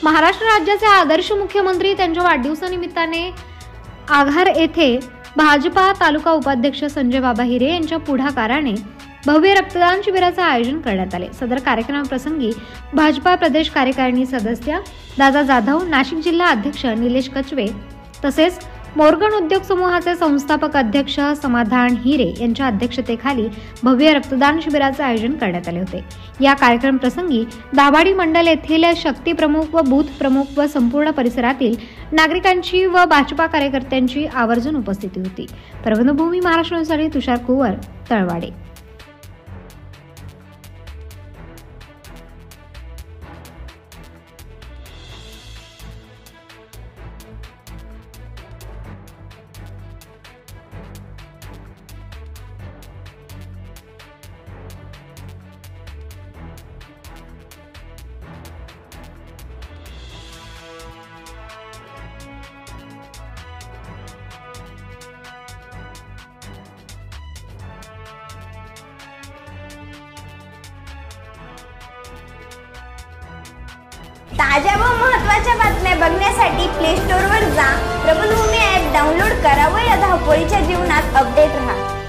महाराष्ट्र राज्याचे आदर्श मुख्यमंत्री त्यांच्या वाढदिवसानिमित्ताने आघार येथे भाजपा तालुका उपाध्यक्ष संजय बाबा हिरे यांच्या पुढाकाराने भव्य रक्तदान शिबिराचे आयोजन करण्यात आले। सदर कार्यक्रमाप्रसंगी भाजपा प्रदेश कार्यकारिणी सदस्य दादा जाधव, नाशिक जिल्हा अध्यक्ष निलेश कचवे तसेच मोर्गन उद्योग समूहाचे संस्थापक अध्यक्ष समाधान हिरे यांच्या अध्यक्षतेखाली भव्य रक्तदान शिबिराचे आयोजन करण्यात आले होते। या कार्यक्रम प्रसंगी दाभाडी मंडल येथील शक्ती प्रमुख व बूथ प्रमुख व संपूर्ण परिसरातील नागरिकांची व भाजपा कार्यकर्त्यांची आवर्जून उपस्थिती होती। प्रबंधभूमी महाराष्ट्रासाठी तुषार कुवर, तळवाडे। ताज्या व महत्त्वाच्या बातम्या बघण्यासाठी प्ले स्टोअरवर जा, प्रबंधभूमी ॲप डाउनलोड करा व या धावपळीच्या जीवनात अपडेट रहा।